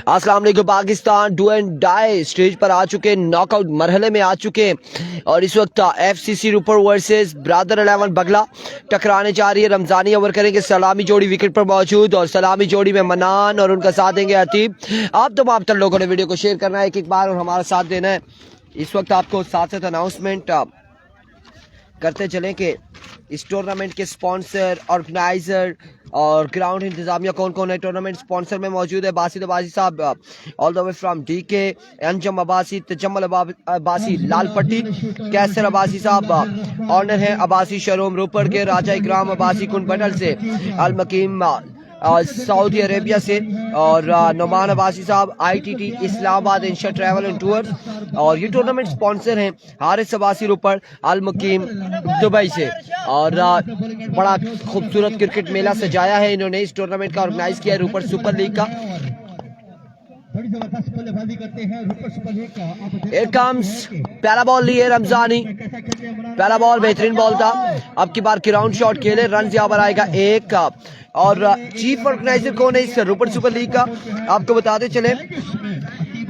अस्सलाम वालेकुम। Pakistan do and die stage पर आ चुके, नॉकआउट मरहले में आ चुके और इस वक्त एफसीसी रूपर वर्सेस ब्रादर 11 बगला टकराने जा रही है। रमजानी ओवर करेंगे, सलामी जोड़ी विकेट पर मौजूद और सलामी जोड़ी में मनान और उनका साथ देंगे अतीब। आप तमाम तर लोगों ने वीडियो को शेयर करना है एक बार और हमारा साथ देना है। इस वक्त आपको साथ साथ अनाउंसमेंट करते चलें कि इस टूर्नामेंट के स्पॉन्सर, ऑर्गेनाइजर और ग्राउंड इंतजामिया कौन कौन है। टूर्नामेंट स्पॉन्सर में मौजूद है बासित अब्बासी साहब all the way from DK, Anjum Abbasi, Tajammul Abbasi Lal Patti, Qaiser Abbasi साहब ऑनर है अब्बासी शोरूम रोपड़ के, राजा इकराम अब्बासी कुन बटल से, अल मकीम सऊदी अरेबिया से और नुमान अब्बासी साहब ITT Islamabad Insha travel and tours. और ये टूर्नामेंट स्पॉन्सर हैं हारिस अब्बासी रोपड़ अल मकीम दुबई से। और बड़ा खूबसूरत क्रिकेट मेला सजाया है इन्होंने, इस टूर्नामेंट का ऑर्गेनाइज किया है रूपर सुपर लीग का। Here comes पहला बॉल लिए रमजानी, पहला बॉल बेहतरीन बॉल था। अब की बार ग्राउंड शॉट खेले, रन यहाँ पर आएगा एक। और चीफ ऑर्गेनाइजर कौन है इस रूपर सुपर लीग का, आपको बताते चले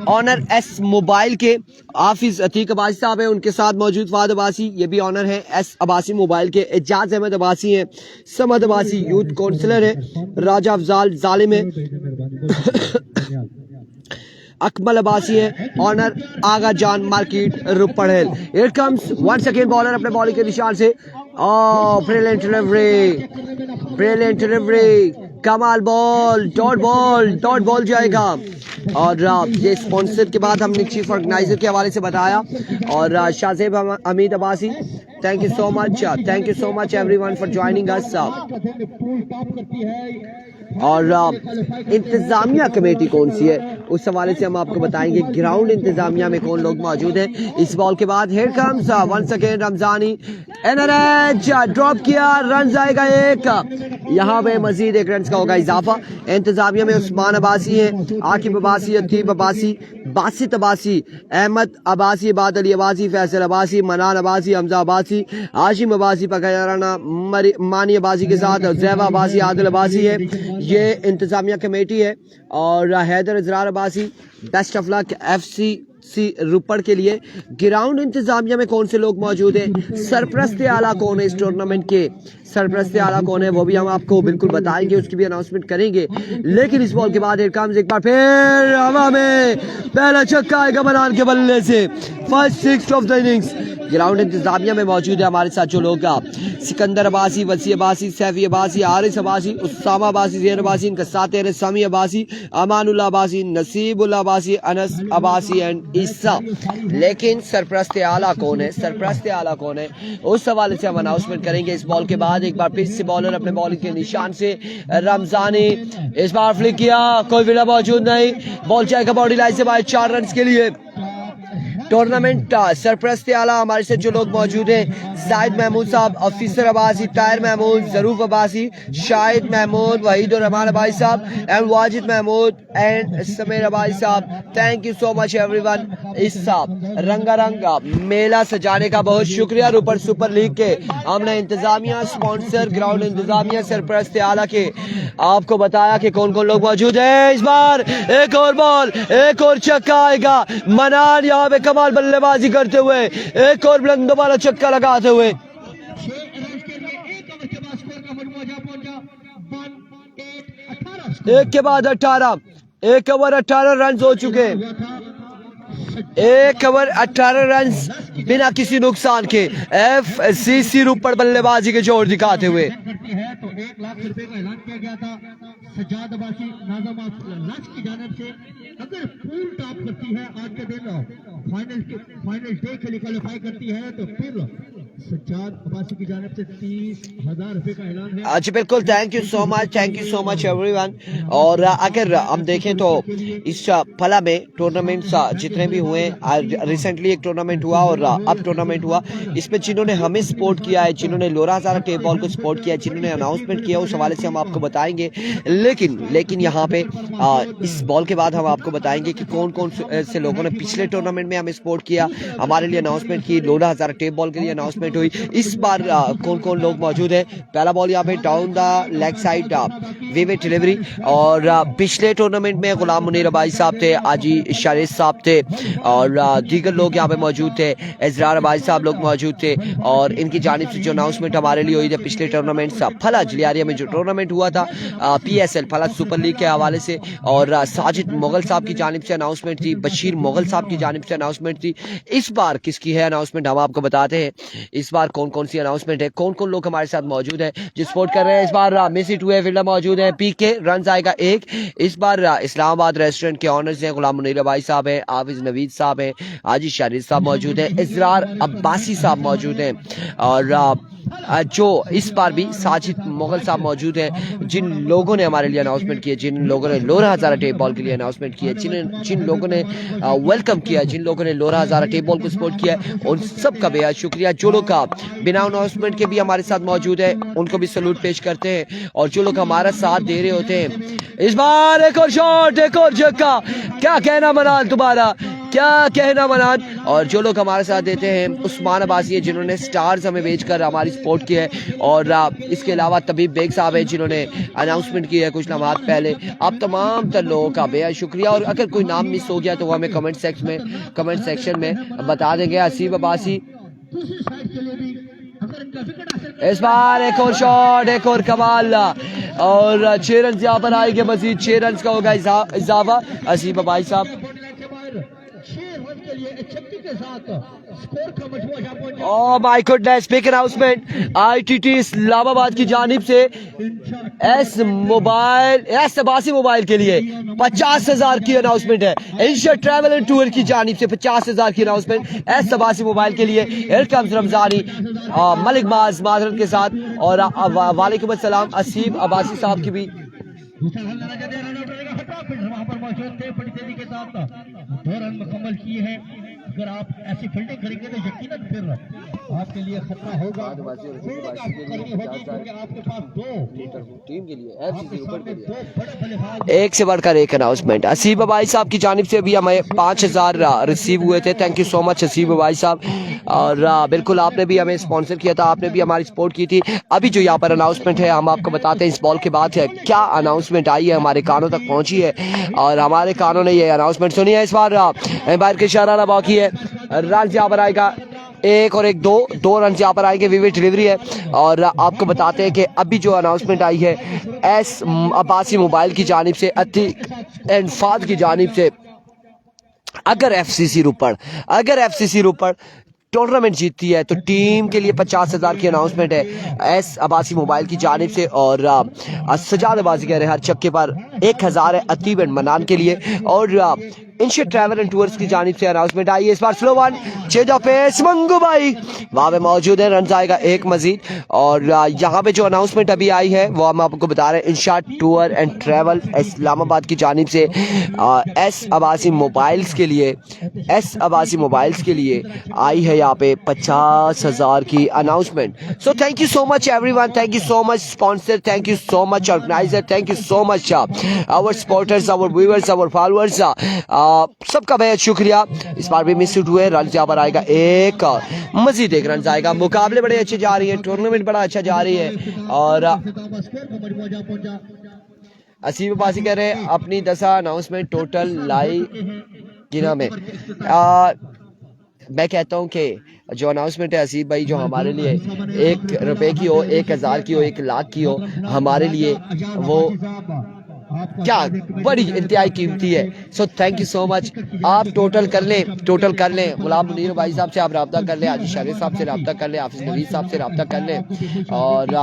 ऑनर एस मोबाइल के हाफिज अतीक अब्बासी साहब है, उनके साथ मौजूद फाद अब्बासी, ये भी ऑनर है एस अब्बासी मोबाइल के। एजाज अहमद अब्बासी हैं, समद अब्बासी यूथ काउंसलर है, राजा अफजाल जालिम है, अकमल अब्बासी है ऑनर आगा जान मार्केट रुपड़ेल। Here comes once again bowler अपने बॉलिंग के निशान से, ब्रिलियंट डिलीवरी, कमाल बॉल, डॉट बॉल जाएगा। और ये स्पॉन्सर के बाद हमने चीफ ऑर्गेनाइजर के हवाले से बताया। और Shahzeb Hamid Abbasi, thank you so much everyone for joining us. और इंतजामिया कमेटी कौन सी है उस हवाले से हम आपको बताएंगे, ग्राउंड इंतजामिया में कौन लोग मौजूद हैं इस बॉल के बाद। Here comes once again Ramzani, NRH drop किया, रन आएगा एक। यहाँ पे मजीद एक रन का होगा इजाफा। इंतजामिया में उस्मान अब्बासी है, आकिब अब्बासी, अतीब अब्बासी, बासित अब्बासी, अहमद अब्बासी, बादल अब्बासी, फैसल अब्बासी, मनान अब्बासी, हमजा अब्बासी, आशिम अब्बासी, पकड़ाना मानी अब्बासी के साथ जैबा अब्बासी, आदिल अब्बासी है, ये इंतजामिया कमेटी है। और Haider Israr Abbasi, best of luck FCC रुपड़ के लिए। ग्राउंड इंतजामिया में कौन से लोग मौजूद हैं, सरप्रस्त आला कौन है इस टूर्नामेंट के, सरप्रस्त आला कौन है वो भी हम आपको बिल्कुल बताएंगे, उसकी भी अनाउंसमेंट करेंगे। लेकिन इस बॉल के बाद एक बार फिर हवा में पहला छक्का आएगा मनान के बल्ले से, first six of the innings. Ground इंतजामिया में मौजूद है हमारे साथ जो लोग, सिकंदर अब्बासी, वसी अब्बासी, सैफी अब्बासी, आरिस अब्बासी, उसामा अब्बासी, ज़ैन अब्बासी, इनका साथ है समी अब्बासी, अमानुल्लाह अब्बासी, नसीबुल्लाह अब्बासी, अनस अब्बासी एंड ईसा। लेकिन सरप्रस्त आला कौन है, उस हवाले से हम अनाउंसमेंट करेंगे इस बॉल के बाद। एक बार फिर से बॉलर अपने बॉलिंग के निशान से, रमजानी इस बार फ्लिक किया, कोई विला मौजूद नहीं, बॉल जाएगा बॉडी लाइन से बाहर 4 रन के लिए। टूर्नामेंट सरप्रस्त आला हमारे साथ जो लोग मौजूद हैं, जाहिद महमूद साहब, ऑफिसर अब्बासी, ताहिर महमूद, जरूफ अब्बासी, शाहिद महमूद, वहीद रहमान अब्बासी साहब एंड वाजिद महमूद एंड समीर अब्बासी साहब, thank you so much everyone. इस रंगारंग मेला सजाने का बहुत शुक्रिया रूपर सुपर लीग के। हमने इंतजामिया, स्पॉन्सर, ग्राउंड इंतजामिया, सरप्रस्त आला के आपको बताया कि कौन कौन लोग मौजूद है। इस बार एक और बॉल, एक और छक्का आएगा, मनान यहाँ पे कमाल बल्लेबाजी करते हुए, एक और बुलंद वाला छक्का लगाते हुए। एक के बाद 18, 1 ओवर 18 रन हो चुके, 1 ओवर 18 रन बिना किसी नुकसान के एफसीसी रूपड़ बल्लेबाजी के जोर दिखाते हुए। तो 1 लाख रुपए का ऐलान किया गया था सज्जाद अब्बासी नाज़म लश की जानिब से। अगर फुल टॉप करती है आज के दिन, फाइनल डे के लिए क्वालिफाई करती है, तो फिर सज्जाद अब्बासी की जानिब से 30,000 रुपए का ऐलान है। अच्छा बिल्कुल, thank you so much everyone. और अगर हम देखें तो इस फला में टूर्नामेंट्स जितने भी हुए, रिसेंटली एक टूर्नामेंट हुआ और अब टूर्नामेंट हुआ, इसमें जिन्होंने हमें सपोर्ट किया है, जिन्होंने लोरा हज़ारा टेप बॉल को सपोर्ट किया है, जिन्होंने अनाउंसमेंट किया, उस हवाले से हम आपको बताएंगे। लेकिन यहाँ पे इस बॉल के बाद हम आपको बताएंगे कि कौन से लोगों ने पिछले टूर्नामेंट में हमें सपोर्ट किया, हमारे लिए अनाउंसमेंट की, लोरा हज़ारा टेप बॉल के लिए अनाउंसमेंट अनाउंसमेंट हुई। इस बार कौन कौन लोग मौजूद हैं। पहला बॉल यहाँ पे डाउन द लेग साइड वेवे डिलीवरी, और पिछले टूर्नामेंट में गुलाम मुनीर अबाई साहब थे, आजी शारिस साहब थे, और दीगर लोग यहाँ पे मौजूद थे, इजरार अबाई साहब लोग मौजूद थे, और इनकी जानिब से जो अनाउंसमेंट हमारे लिए हुई थी पिछले टूर्नामेंट से फलज लियारिया में जो टूर्नामेंट हुआ था PSL फलज सुपर लीग के हवाले से, और साजिद मुगल साहब की जानिब से अनाउंसमेंट थी, बशीर मुगल साहब की जानिब से अनाउंसमेंट थी। इस बार किसकी है अनाउंसमेंट हम आपको बताते हैं। इस बार कौन कौन सी अनाउंसमेंट है, कौन कौन लोग हमारे साथ मौजूद है जो सपोर्ट कर रहे हैं। इस बार मेसी 2 फील्डर मौजूद है, PK रन आएगा 1। इस बार इस्लामाबाद रेस्टोरेंट के ऑनर्स हैं, गुलाम मुनीर अबाई साहब हैं, हाफिज नवीद साहब हैं, आजी शारिद साहब मौजूद हैं, इजरार अब्बासी साहब मौजूद हैं, और जो इस बार भी साजिद मुगल साहब मौजूद हैं। जिन लोगों ने हमारे लिए अनाउंसमेंट किया, जिन लोगों ने लोरा हज़ारा टेप बॉल के लिए अनाउंसमेंट किया, जिन लोगों ने वेलकम किया, जिन लोगों ने लोरा हज़ारा टेप बॉल को सपोर्ट किया, उन सब का बेहद शुक्रिया। जो लोग बिना अनाउंसमेंट के भी हमारे साथ मौजूद है उनको भी सलूट पेश करते हैं, और जो लोग हमारा साथ दे रहे होते हैं। इस बार एक और शॉट, एक और छक्का, क्या कहना मनान तुम्हारा, क्या कहना मनान। और जो लोग हमारे साथ देते हैं उस्मान अब्बासी है, जिन्होंने स्टार्स हमें बेचकर हमारी सपोर्ट की है, और इसके अलावा तबीब बेग साहब है जिन्होंने अनाउंसमेंट की है कुछ लम्हात पहले। आप तमाम तर लोगों का बेहद शुक्रिया, और अगर कोई नाम मिस हो गया तो वो हमें कमेंट सेक्शन में बता देंगे। हसीब अब्बासी, इस बार एक और शॉट, एक और कमाल, और 6 रन यहाँ पर आएंगे, मजीद 6 रन का होगा इजाफा। हसीब अब्बासी साहब Oh my goodness, big announcement ITT Islamabad की जानिब से एस अब्बासी मोबाइल के लिए 50,000 की अनाउंसमेंट है। इंशा ट्रैवल एंड टूर की जानिब से 50,000 की अनाउंसमेंट एस अब्बासी मोबाइल के लिए। हियर कम्स रमजानी मलिक माजरत के साथ, और वालेकुम अस्सलाम हसीब अब्बासी साहब की भी वहां पर मौजूद थे, बड़ी तेजी के साथ 2 रन मुकम्मल किए हैं। अगर आप ऐसी फील्डिंग करेंगे तो यकीनन फिर आपके लिए खतरा होगा। आपके पास 2 टीम के लिए FCC ऊपर के लिए एक से बढ़कर एक अनाउंसमेंट। हसीब अब्बासी साहब की जानिब से भी हमें 5,000 रिसीव हुए थे। Thank you so much Haseeb Abbasi साहब, और बिल्कुल आपने भी हमें स्पॉन्सर किया था, आपने भी हमारी सपोर्ट की थी। अभी जो यहाँ पर अनाउंसमेंट है हम आपको बताते हैं इस बॉल के बाद है क्या अनाउंसमेंट आई है, हमारे कानों तक पहुंची है, और हमारे कानों ने ये अनाउंसमेंट सुनी है। इस बार एम्पायर के इशारा बाकी है, रन यहाँ पर आएगा 1 और 1, 2 रन यहाँ पर आएंगे, विविड डिलीवरी है। और आपको बताते हैं कि अभी जो अनाउंसमेंट आई है एस अब्बासी मोबाइल की जानिब से, अतीक एंड फाद की जानिब से, अगर FCC रोपड़ टूर्नामेंट जीतती है तो टीम के लिए 50,000 की अनाउंसमेंट है एस अब्बासी मोबाइल की जानिब से, और सजाद अब्बासी कह रहे हैं हर छक्के पर 1,000 है अतीब एंड मनान के लिए, और इंशा ट्रैवल एंड टूर्स की जानिब से अनाउंसमेंट आई है। इस बार slow one, change of pace, Mangu भाई वहाँ पे मौजूद है, रन आएगा 1 मजीद। और यहाँ पे जो अनाउंसमेंट अभी आई है वो हम आपको बता रहे हैं इंशा टूर एंड ट्रैवल इस्लामाबाद की जानिब से एस अब्बासी मोबाइल्स के लिए आई है यहाँ पे 50,000 की announcement. So thank you so much everyone, thank you so much sponsor, thank you so much organiser, thank you so much our supporters, our viewers, our followers, सबका बेहद शुक्रिया। इस बार भी मिस हुए, रन यहाँ पर आएगा 1, मजीद 1 रन आएगा। मुकाबले बड़े अच्छे जा रही है, टूर्नामेंट बड़ा अच्छा जा रही है। और हसीब अब्बासी कह रहे हैं अपनी 10 अनाउंसमेंट टोटल लाई गिना में। मैं कहता हूँ कि जो अनाउंसमेंट है हसीब भाई, जो हमारे लिए 1 रुपए की हो, 1,000 की हो, 1 लाख की हो, हमारे लिए वो क्या बड़ी इंतहाई कीमती है। सो थैंक यू सो मच। आप टोटल कर लें गुलाम मुनीर भाई साहब से आप रब्ता कर लें, आजी शारिद साहब से रब्ता कर लें, हाफिज नवीद साहब से रब्ता कर लें, और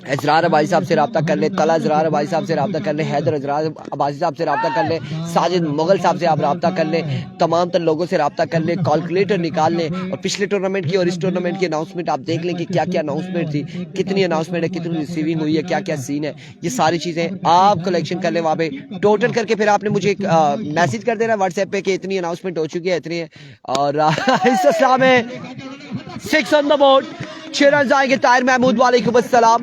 इजरार भाई साहब से रब्ता कर लें, तला इजरार भाई साहब से रब्ता कर लें, हैदर इजरार अब्बासी साहब से रब्ता कर लें, साजिद मुगल साहब से आप रब्ता कर लें, तमाम तर लोगों से रब्ता कर लें, कैलकुलेटर निकाल लें, और पिछले टूर्नामेंट की और इस टूर्नामेंट की अनाउंसमेंट आप देख लें कि क्या क्या अनाउंसमेंट थी, कितनी अनाउंसमेंट है, कितनी रिसीविंग हुई है, क्या क्या सीन है, ये सारी चीज़ें आप कलेक्शन कर लें वहाँ पे टोटल करके, फिर आपने मुझे मैसेज कर देना व्हाट्सएप पे कि इतनी अनाउंसमेंट हो चुकी है, इतनी है। और इस में 6 ऑन द बोर्ड, 6 रन आएंगे ताहिर महमूद वालेकुम अस्सलाम।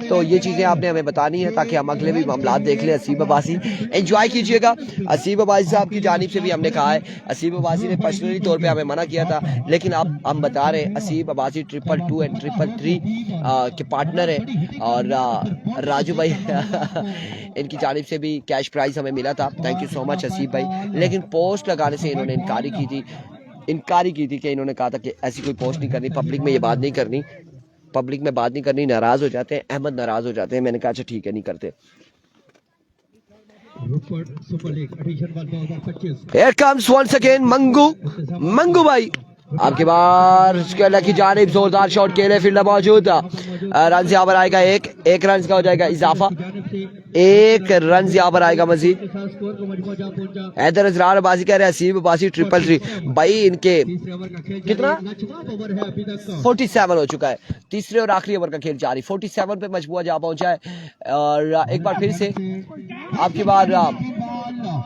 तो ये चीजें आपने हमें बतानी है ताकि हम अगले भी मामला देख लें। असीब अब्बासी एंजॉय कीजिएगा। असीब अब्बासी साहब की जानिब से भी हमने कहा है, असीब अब्बासी ने पर्सनली तौर पे हमें मना किया था, लेकिन अब हम बता रहे हैं असीब अब्बासी 222 एंड 333 के पार्टनर है और राजू भाई इनकी जानिब से भी कैश प्राइज हमें मिला था। थैंक यू सो मच असीब भाई। लेकिन पोस्ट लगाने से इन्होंने इनकारी की थी कि इन्होंने कहा था कि ऐसी कोई पोस्ट नहीं करनी, पब्लिक में ये बात नहीं करनी, पब्लिक में बात नहीं करनी, नाराज हो जाते हैं, अहमद नाराज हो जाते हैं। मैंने कहा अच्छा ठीक है, नहीं करते। Here comes once again Mangu भाई आपके बार की जानिब जोरदार शॉट खेले, फील्डर मौजूद, रन यहाँ पर आएगा एक रन का हो जाएगा इजाफा, 1 रन यहाँ पर आएगा मजीद। हैदर अजरार बाजी कह रहे हैं असीब बाजी 333 भाई इनके कितना 47 हो चुका है। तीसरे और आखिरी ओवर का खेल जारी, 47 पे मजबूआ जा पहुंचा है। और एक बार फिर से आपकी बार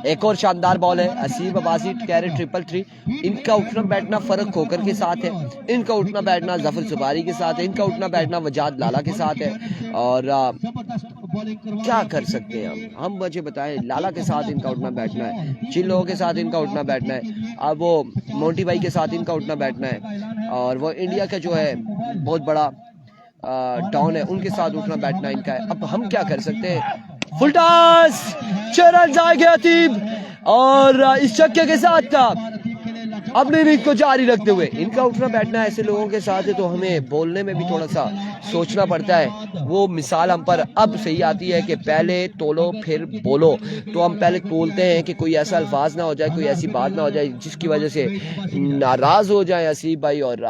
एक और शानदार बॉल है। असीब अब्बासी कह रहे 333। इनका उठना बैठना फर्क खोकर के साथ है, इनका उठना बैठना जफर सुबारी के साथ है, इनका उठना बैठना वजाद लाला के साथ है। और क्या कर सकते हैं हम मुझे बताएं, लाला के साथ इनका उठना बैठना है, जिन लोगों के साथ इनका उठना बैठना है, अब वो मोंटी भाई के साथ इनका उठना बैठना है, और वो इंडिया का जो है बहुत बड़ा डॉन है, उनके साथ उठना बैठना इनका है। अब हम क्या कर सकते हैं। फुल टॉस, 6 रन आ गया अतीब, और इस छक्के के साथ अपने इनिंग को जारी रखते हुए इनका उठना बैठना ऐसे लोगों के साथ है तो हमें बोलने में भी थोड़ा सा सोचना पड़ता है। वो मिसाल हम पर अब सही आती है कि पहले तोलो फिर बोलो, तो हम पहले तोलते हैं कि कोई ऐसा अल्फाज ना हो जाए, कोई ऐसी बात ना हो जाए जिसकी वजह से नाराज हो जाए असीब भाई, और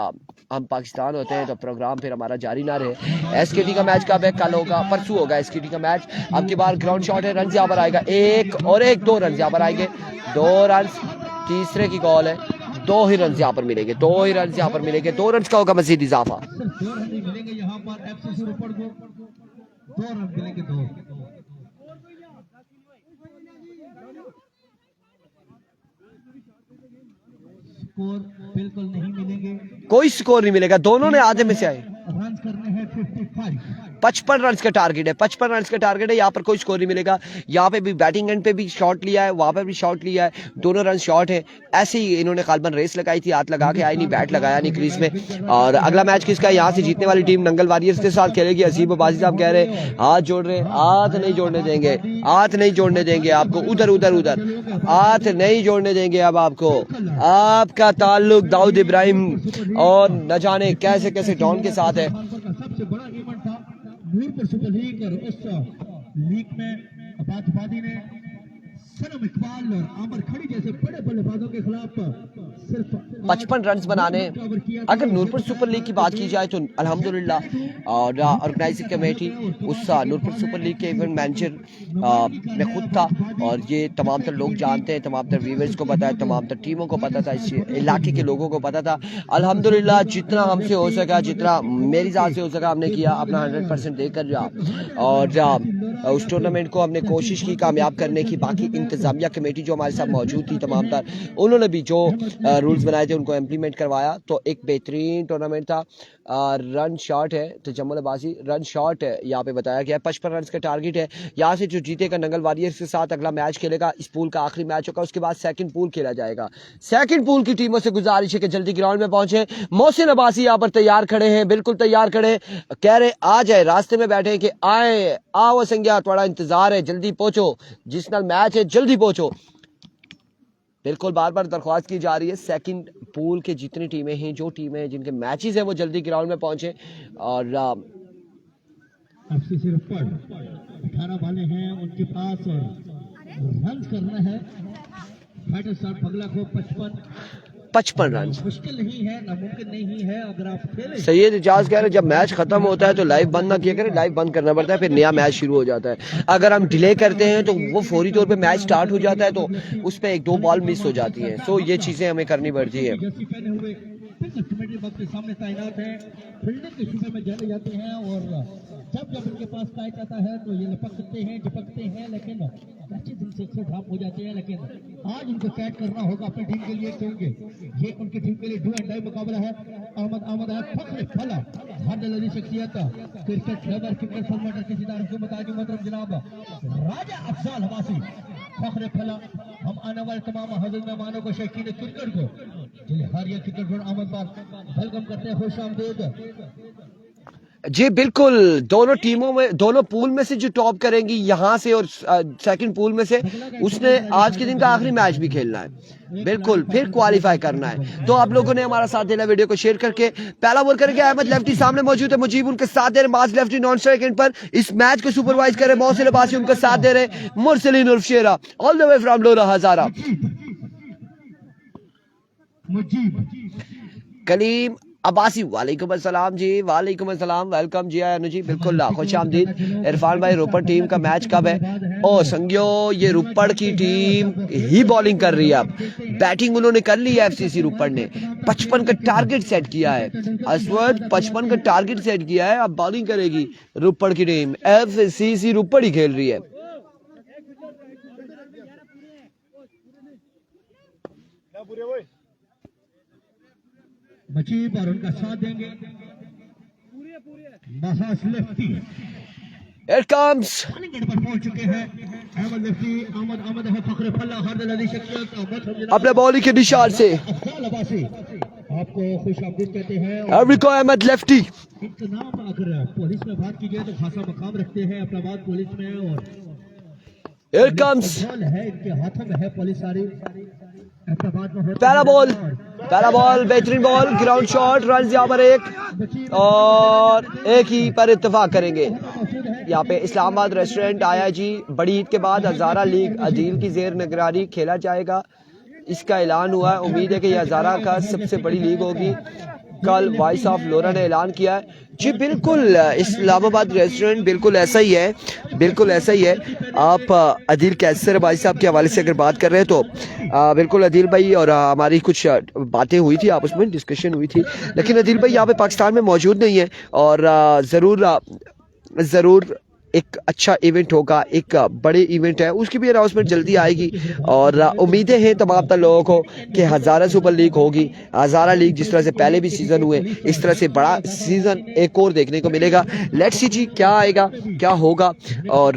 हम पाकिस्तान होते हैं तो प्रोग्राम फिर हमारा जारी ना रहे। एसकेटी का मैच कब है? कल होगा, परसों होगा एसकेटी का मैच। अब की बार ग्राउंड शॉट है, रन यहाँ पर आएगा 2 रन यहाँ पर आएंगे, 2 रन, तीसरे की कॉल है, 2 ही रन यहाँ पर मिलेंगे, 2 ही रन यहाँ पर मिलेंगे, 2 रन का होगा मजीद इजाफा। बिल्कुल नहीं मिलेंगे, कोई स्कोर नहीं मिलेगा, दोनों ने आधे में से आए। रन करने हैं 55। 55 रन का टारगेट है, 55 रन का टारगेट है। यहाँ पर कोई स्कोर नहीं मिलेगा। यहाँ पे भी बैटिंग एंड पे भी शॉट लिया है, वहां पे भी शॉट लिया है, दोनों रन शॉट है। ऐसे ही इन्होंने गालबन रेस लगाई थी, हाथ लगा के आई नहीं, बैट लगाया नहीं क्रीज में। और अगला मैच किसका है? यहाँ से जीतने वाली टीम नंगल वॉरियर्स के साथ खेलेगी। असीब अब्बासी साहब कह रहे हाथ जोड़ रहे, हाथ नहीं जोड़ने देंगे, हाथ नहीं जोड़ने देंगे आपको, उधर उधर उधर हाथ नहीं जोड़ने देंगे। अब आपको आपका ताल्लुक दाऊद इब्राहिम और न जाने कैसे कैसे डॉन के साथ है। सबसे बड़ा इवेंट था नूरपुर सुपर लीग, और उस लीग में आबादवादी ने सनम इकबाल और आमर खड़ी जैसे बड़े बल्लेबाजों के खिलाफ सिर्फ 55 रन बनाने। अगर नूरपुर सुपर लीग की बात की जाए तो अल्हम्दुलिल्लाह और ऑर्गेनाइजिंग कमेटी उस नूरपुर सुपर लीग के इवेंट मैनेजर मैं खुद था, और ये तमाम तर लोग जानते हैं, तमाम तर व्यूअर्स को पता है, तमाम तर टीमों को पता था, इस इलाके के लोगों को पता था। अल्हम्दुलिल्लाह जितना हमसे हो सका, जितना मेरी जात से हो सका हमने किया, अपना 100% देकर जा, और उस टूर्नामेंट को हमने कोशिश की कामयाब करने की। बाकी इंतजामिया कमेटी जो हमारे साथ मौजूद थी तमाम तर, उन्होंने भी जो रूल्स बनाए थे उनको इम्प्लीमेंट करवाया। तो एक बेहतरीन टूर्नामेंट था। रन शॉट है तो जम्मूबाजी रन शॉट है, यहाँ पे बताया गया है 55 रन का टारगेट है। यहाँ से जो जीतेगा नंगल वॉरियर्स के साथ अगला मैच खेलेगा, इस पूल का आखिरी मैच होगा, उसके बाद सेकंड पूल खेला जाएगा। सेकंड पूल की टीमों से गुजारिश है कि जल्दी ग्राउंड में पहुंचे। मोहसिन अब्बासी यहाँ पर तैयार खड़े हैं, बिल्कुल तैयार खड़े, कह रहे आ जाए, रास्ते में बैठे कि आए आओ संज्ञा, थोड़ा इंतजार है, जल्दी पहुंचो, जिस नाल मैच है जल्दी पहुंचो। बिल्कुल बार बार दरख्वास्त की जा रही है सेकंड पूल के जितनी टीमें हैं, जो टीमें जिनके मैचेस हैं वो जल्दी ग्राउंड में पहुंचे। और 18 वाले हैं उनके पास, और रन करना है फाइटर साहब बगला को 55 रन मुश्किल नहीं है, नामुमकिन नहीं है। अगर आप खेलें, सैयद इजाज कह रहे जब मैच खत्म होता है तो लाइव बंद ना किया करें, लाइव बंद करना पड़ता है, फिर नया मैच शुरू हो जाता है। अगर हम डिले करते हैं तो वो फौरी तौर पे मैच स्टार्ट हो जाता है, तो उस पर 1-2 बॉल मिस हो जाती है। सो ये चीजें हमें करनी पड़ती है। जर्सी पहने हुए कमेटी वक्त के सामने तैनात है, फील्डिंग के शुबे में जाने जाते हैं, और जब जब इनके पास कैच आता है तो ये लपकते हैं झपकते हैं, लेकिन अच्छे दिन से अच्छे ड्रॉप हो जाते हैं। लेकिन आज इनको कैच करना होगा अपनी टीम के लिए, क्योंकि ये उनकी टीम के लिए डू एंड डाई मुकाबला है। आमद है फख्र फला हर लड़ी शख्सियत क्रिकेट लेबर क्रिकेट फॉर्मेटर के सितारों को बताजी मतलब जनाब राजा अफजाल हवासी फख्र फला हम आने वाले तमाम हजरत मेहमानों को शौकीन क्रिकेट को हर ये क्रिकेट पर आमद पर वेलकम करते हैं खुश आमदीद। जी बिल्कुल, दोनों टीमों में, दोनों पूल में से जो टॉप करेंगी यहाँ से और सेकंड पूल में से, उसने आज के दिन का आखिरी मैच भी खेलना है, बिल्कुल फिर क्वालिफाई करना है। तो आप लोगों ने हमारा साथ देना, वीडियो को शेयर करके। पहला बॉल करेंगे अहमद लेफ्टी, सामने मौजूद है मुजीब, उनके साथ दे रहे माज लेफ्टी नॉन स्ट्राइक एंड पर। इस मैच को सुपरवाइज कर रहे मोहसिन अब्बासी, उनके साथ दे रहे मुरसलीन उर्फ शेरा ऑल द वे फ्रॉम लोरा हजारा। कलीम अब्बासी वालेकुम अस्सलाम जी, वालेकुम अस्सलाम, वेलकम जी आया जी, बिल्कुल खुश आमदीद। इरफान भाई रोपड़ टीम का मैच कब है? ओ संगियो, ये रोपड़ की टीम ही बॉलिंग कर रही है, अब बैटिंग उन्होंने कर ली है। एफसीसी रोपड़ ने 55 का टारगेट सेट किया है, असवद 55 का टारगेट सेट किया है, अब बॉलिंग करेगी रोपड़ की टीम। एफसीसी रोपड़ ही खेल रही है। मजीब और उनका साथ देंगे महाज लेफ्टी। Here comes पर पहुंच चुके हैं अहमद लेफ्टी, आमद है फख्र फल्ला हर लड़ी शख्सियत अपने बॉलिंग के निशान से अफजाल अब्बासी आपको खुश आमदीद कहते हैं। एवरिको अहमद लेफ्टी। इनका नाम अगर पुलिस में बात की जाए तो खासा मकाम रखते हैं अपना बात पुलिस में, और Here comes है इनके हाथों में है पुलिस सारी। पहला बॉल बेहतरीन बॉल, ग्राउंड शॉट, रन यहाँ पर एक और एक ही पर इत्तेफाक करेंगे। यहाँ पे इस्लामाबाद रेस्टोरेंट आया जी, बड़ी ईद के बाद हजारा लीग अदील की जेर निगरानी खेला जाएगा, इसका ऐलान हुआ है। उम्मीद है कि यह हजारा का सबसे बड़ी लीग होगी। कल वॉइस ऑफ लोरा ने ऐलान किया है जी, बिल्कुल इस्लामाबाद रेस्टोरेंट बिल्कुल ऐसा ही है, बिल्कुल ऐसा ही है। आप अदील कैसर भाई साहब के हवाले से अगर बात कर रहे हैं तो बिल्कुल अदील भाई और हमारी कुछ बातें हुई थी, आपस में डिस्कशन हुई थी, लेकिन अदील भाई यहाँ पे पाकिस्तान में मौजूद नहीं है और ज़रूर एक अच्छा इवेंट होगा, एक बड़े इवेंट है, उसकी भी अनाउंसमेंट जल्दी आएगी। और उम्मीदें हैं तमाम तर लोगों को कि हज़ारा सुपर लीग होगी। हज़ारा लीग जिस तरह से पहले भी सीज़न हुए, इस तरह से बड़ा सीज़न एक और देखने को मिलेगा। लेट्स सी जी क्या आएगा, क्या होगा। और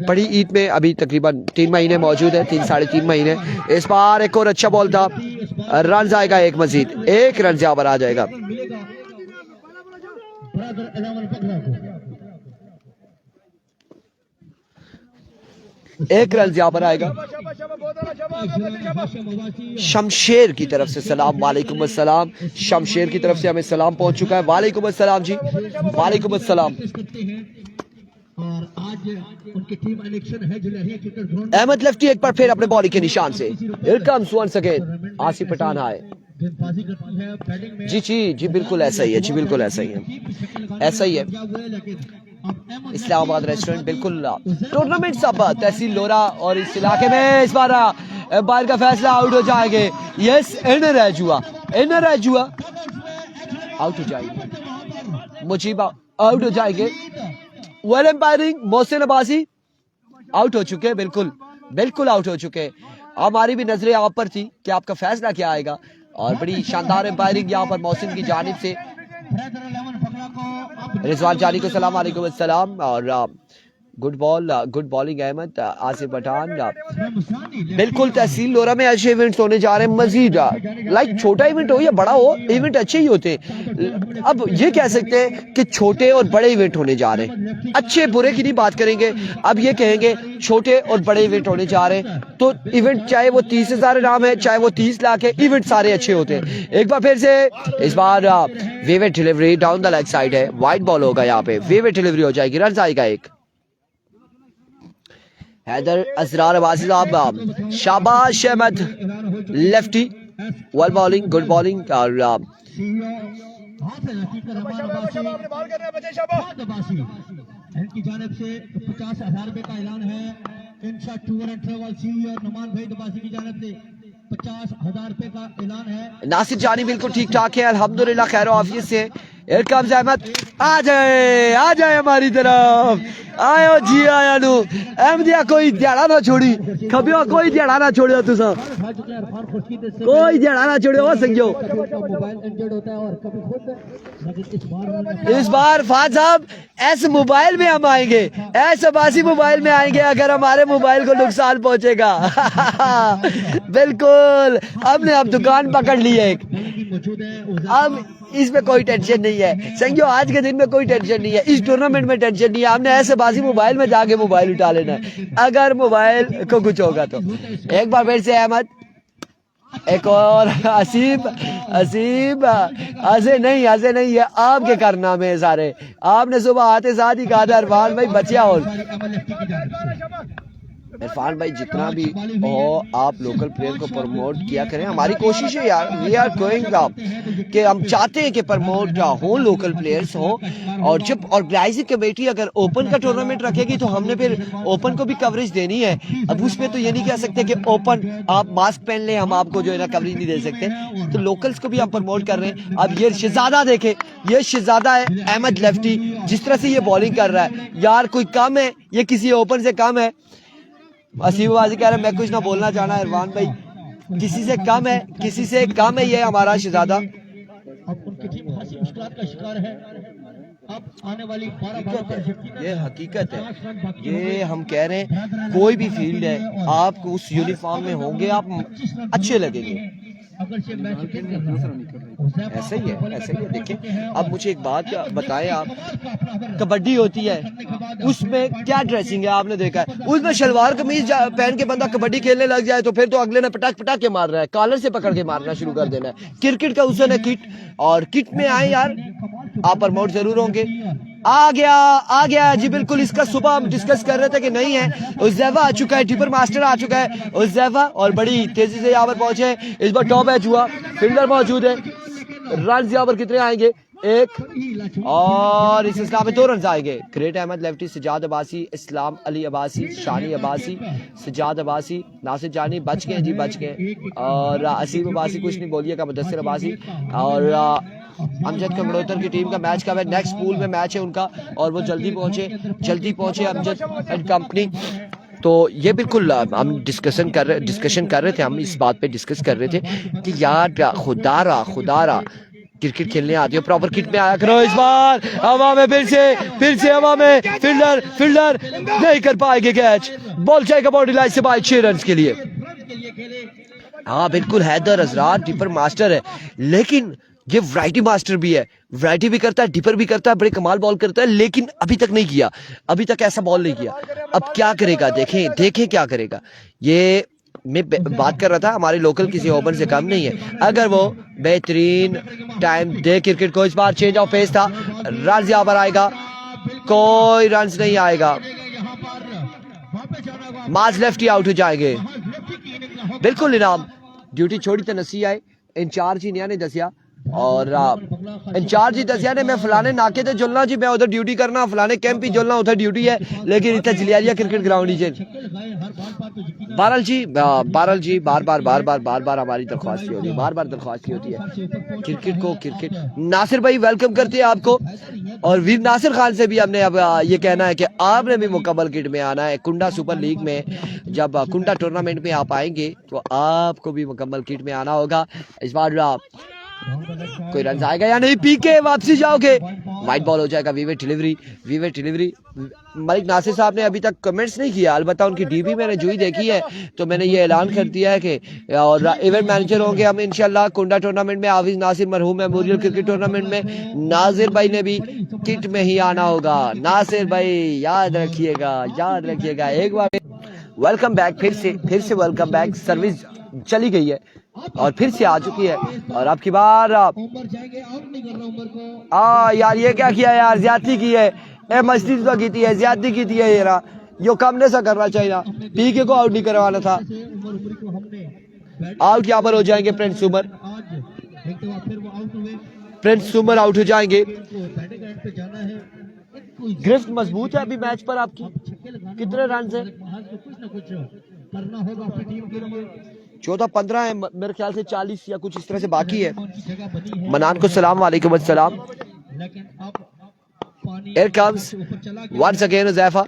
बड़ी ईद में अभी तकरीबन 3 महीने मौजूद है, 3 साढ़े 3 महीने। इस बार एक और अच्छा बॉल था, रन आएगा एक मजीद, एक रन यहाँ पर आ जाएगा। एक रन यहाँ पर आएगा। शमशेर की तरफ से सलाम, वालेकुम अस्सलाम। शमशेर की तरफ से हमें सलाम पहुंच चुका है, वालेकुम अस्सलाम जी, वालेकुम अस्सलाम। और आज उनकी टीम इलेक्शन है जुलहरिया क्रिकेट ग्राउंड। अहमद लेफ्टी एक बार फिर अपने बॉलिंग के निशान से। Here comes once again Asif Pathan है जी जी जी, बिल्कुल ऐसा ही है जी, बिल्कुल ऐसा ही है, ऐसा ही है। इस्लामाबाद रेस्टोरेंट बिल्कुल टूर्नामेंट सब तहसील लोरा और इस इलाके में इस बार एम्पायर का फैसला आउट हो जाएंगे। यस, इनर है जुआ, इनर है जुआ, आउट हो जाएंगे, मुजीबा आउट हो जाएंगे। वेल एम्पायरिंग, मोहसिन अब्बासी आउट हो चुके, बिल्कुल बिल्कुल आउट हो चुके। हमारी भी नजरें आप पर थी कि आपका फैसला क्या आएगा, और बड़ी शानदार एम्पायरिंग यहाँ पर मोहसिन की जानिब से। रिजवान जानी को सलाम, वालेकुम अस्सलाम। और गुड बॉलिंग अहमद आसिफ पठान। बिल्कुल तहसील लोरा में अच्छे इवेंट्स होने जा रहे हैं मजीद, लाइक छोटा इवेंट हो या बड़ा हो, इवेंट अच्छे ही होते हैं। अब ये कह सकते हैं कि छोटे और बड़े इवेंट होने जा रहे हैं, अच्छे बुरे की नहीं बात करेंगे, अब ये कहेंगे छोटे और बड़े इवेंट होने जा रहे हैं। तो इवेंट चाहे वो 30,000 इनाम है, चाहे वो 30 लाख है, इवेंट सारे अच्छे होते हैं। एक बार फिर से इस बार वेवेट delivery down the leg side है, वाइड बॉल होगा, यहाँ पे वेवेट डिलीवरी हो जाएगी, रन आएगा एक। हैदर असरार अब्बासी साहब, शाबाश Ahmed lefty, well bowling, good bowling. और इनकी जानिब से 50,000 रुपए का ऐलान है। Insha tour and travel CEO और नुमान भाई दबासी की जानिब से 50,000 रुपए का ऐलान है। नासिर जानी बिल्कुल ठीक ठाक है, अल्हम्दुलिल्लाह खैर आफियत से। हियर कम्स अहमद, आ जाए हमारी तरफ, आयो जी आया नु अहमदिया, कोई ध्याड़ा ना छोड़ी खबियो, कोई ध्याड़ा ना छोड़ियो तुसा, कोई ध्याड़ा ना छोड़ियो ओ संगियो। मोबाइल इंजर्ड होता है और कभी खुद, लेकिन इस बार फाज साहब ऐसे मोबाइल में हम आएंगे, ऐसे अब्बासी मोबाइल में आएंगे अगर हमारे मोबाइल को नुकसान पहुंचेगा। बिल्कुल, हमने अब दुकान पकड़ ली है एक, मौजूद है। अब इसमें कोई टेंशन नहीं है संगियो, आज के दिन में कोई टेंशन नहीं है, इस टूर्नामेंट में टेंशन नहीं है, हमने ऐसे बाजी मोबाइल में जाके मोबाइल उठा लेना है अगर मोबाइल को कुछ होगा तो। एक बार फिर से अहमद, एक और असीब, ऐसे नहीं है, आपके कारनामे हैं सारे, आपने सुबह आते साथ ही कहा था इरफान भाई बचिया, और इरफान भाई जितना भी हो आप लोकल प्लेयर को प्रमोट किया करें, हमारी कोशिश है यार, वी आर गोइंग अप कि हम चाहते हैं कि प्रमोट हो, लोकल प्लेयर्स हो। और जब ऑर्गेनाइजिंग कमेटी अगर ओपन का टूर्नामेंट रखेगी तो हमने फिर ओपन को भी कवरेज देनी है। अब उसमें तो ये नहीं कह सकते कि ओपन आप मास्क पहन लें, हम आपको जो है ना कवरेज नहीं दे सकते, तो लोकल्स को भी हम प्रमोट कर रहे हैं। अब ये शहजादा देखे, ये शहजादा है अहमद लेफ्टी, जिस तरह से ये बॉलिंग कर रहा है यार, कोई कम है ये किसी ओपन से कम है। असीबाजी कह रहे हैं मैं कुछ ना बोलना चाहना इरफान भाई, किसी से कम है ये हमारा शहजादा। अब उनकी टीम खासी मुश्किलात का शिकार है। अब आने वाली 12 ये हकीकत है, ये हम कह रहे हैं कोई भी फील्ड है, आप उस यूनिफॉर्म में होंगे आप अच्छे लगेंगे, ऐसे ही है। देखिए अब मुझे एक बात बताएं आप, कबड्डी होती है उसमें क्या ड्रेसिंग है आपने देखा है, उसमें शलवार कमीज पहन के बंदा कबड्डी खेलने लग जाए तो फिर तो अगले ने पटाख के मार रहा है, कॉलर से पकड़ के मारना शुरू कर देना है। क्रिकेट का उसने किट, और किट में आए यार आप प्रमोट जरूर होंगे। आ गया जी बिल्कुल, इसका सुबह हम डिस्कस कर रहे थे कि नहीं है, उज़ैफा आ चुका है, टिपर मास्टर आ चुका है उज़ैफा, और बड़ी तेजी से यहाँ पर पहुंचे। इस बार टॉप मैच हुआ, फील्डर मौजूद है, रन यहाँ पर कितने आएंगे, 1, और इस इस्लाम में 2 रन आएंगे। ग्रेट अहमद लेफ्टी, सजाद अब्बासी, इस्लाम अली अब्बासी, शानी अब्बासी, सजाद अब्बासी, नासिर जानी बच गए जी, बच गए, और असीम अब्बासी कुछ नहीं बोलिएगा, मुदस्सिर अब्बासी, और अमजद कमड़ोतर की टीम का मैच कब है, नेक्स्ट पूल में मैच है उनका, और वो जल्दी पहुंचे अमजद एंड कंपनी। तो ये बिल्कुल हम डिस्कशन कर रहे थे, हम इस बात पे डिस्कस कर रहे थे कि यार खुदारा क्रिकेट खेलने आती हो, प्रॉपर किट में आया करो। इस बार हवा में फिर से हवा में फील्डर नहीं कर पाएंगे कैच, बॉल जाएगा बाउंड्री लाइन से बाय 6 रन के लिए। हाँ बिल्कुल, हैदर अजरार डिपर मास्टर है, लेकिन ये वैरायटी मास्टर भी है, वैरायटी भी करता है, डिपर भी करता है, बड़े कमाल बॉल करता है, लेकिन अभी तक नहीं किया, अभी तक ऐसा बॉल नहीं किया। अब क्या करेगा, देखें क्या करेगा। ये मैं बात कर रहा था, हमारे लोकल किसी ओपन से कम नहीं है, अगर वो बेहतरीन टाइम दे क्रिकेट को। इस बार चेंज ऑफ पेस था, रन यहाँ पर आएगा, कोई रन नहीं आएगा, माज लेफ्टी आउट हो जाएंगे। बिल्कुल इनाम ड्यूटी छोड़ी तो नसी आए, इंचार्ज ही ने दसिया, और इंचार्ज ही दसिया ने मैं फलाने नाके ते जुलना जी, मैं उधर ड्यूटी करना, फलाने कैंप ही जुलना, उधर ड्यूटी है, लेकिन इतना जलियारिया क्रिकेट ग्राउंड ही बहरहाल जी बार बार हमारी दरख्वास्त होती है, बार दरख्वास्त होती है क्रिकेट। नासिर भाई वेलकम करते हैं आपको, और वीर नासिर खान से भी हमने अब ये कहना है कि आपने भी मुकम्मल किट में आना है। कुंडा सुपर लीग में जब कुंडा टूर्नामेंट में आप आएंगे तो आपको भी मुकम्मल किट में आना होगा। इस बार कोई रन आएगा या नहीं, पीके वापसी जाओगे, वाइट बॉल हो जाएगा, वीवेट डिलीवरी। मलिक नासिर साहब ने अभी तक कमेंट्स नहीं किया, अलबत्ता उनकी डीपी मैंने जो ही देखी है तो मैंने ये ऐलान कर दिया है कि और इवेंट मैनेजर होंगे हम इंशाल्लाह कुंडा टूर्नामेंट में, हाफिज नासिर मरहूम मेमोरियल क्रिकेट टूर्नामेंट में। नासिर भाई ने भी किट में ही आना होगा, नासिर भाई याद रखिएगा। एक बार वेलकम बैक, फिर से वेलकम बैक। सर्विस चली गई है और फिर से आ चुकी है, और अब की बार यार ये क्या किया यार, ज्यादती की है, मस्ती तो की थी है, ज्यादती की थी है यार, यो कम ने सा करना चाहिए, पीके को आउट नहीं करवाना था। आउट यहाँ पर हो जाएंगे प्रिंस सुमर आउट हो जाएंगे। गिरफ्त मजबूत है अभी मैच पर आपकी, कितने रन है? 14-15 है मेरे ख्याल से, 40 या कुछ इस तरह से बाकी है। मनान को सलाम वालेकुम अस्सलाम। लेकिन अब पानी Here comes ऊपर चला गया। once again Uzaifa.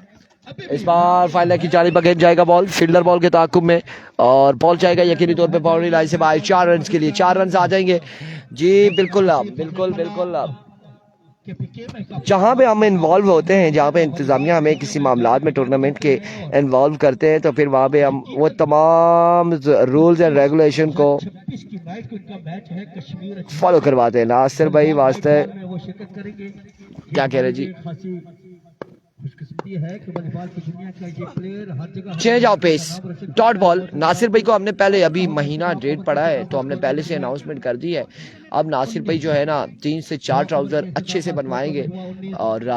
इस बार फाइनल की जानिब अगेन जाएगा बॉल, फील्डर बॉल के ताकुब में, और बॉल जाएगा यकीनी तौर पे बाउंड्री लाइन से बाहर 4 रन के लिए। 4 रन आ जाएंगे जी, बिल्कुल बिल्कुल बिल्कुल। जहाँ पे हम इन्वॉल्व होते हैं, जहाँ पे इंतज़ामिया हमें किसी मामलात में टूर्नामेंट के इन्वॉल्व करते हैं, तो फिर वहाँ पे हम वो तमाम रूल्स एंड रेगुलेशन को 26 की नाइट को इनका मैच है कश्मीर फॉलो करवाते हैं। नासिर भाई वास्ते में वो शिरकत करेंगे। क्या कह रहे जी? खासी खुशकिस्मती है कि वॉलीबॉल की दुनिया का ये प्लेयर हर जगह change of pace, dot ball. Nasir भाई को हमने पहले अभी महीना डेट पड़ा है तो हमने पहले से अनाउंसमेंट कर दी है। अब नासिर भाई जो है ना 3 से 4 ट्राउजर अच्छे से बनवाएंगे और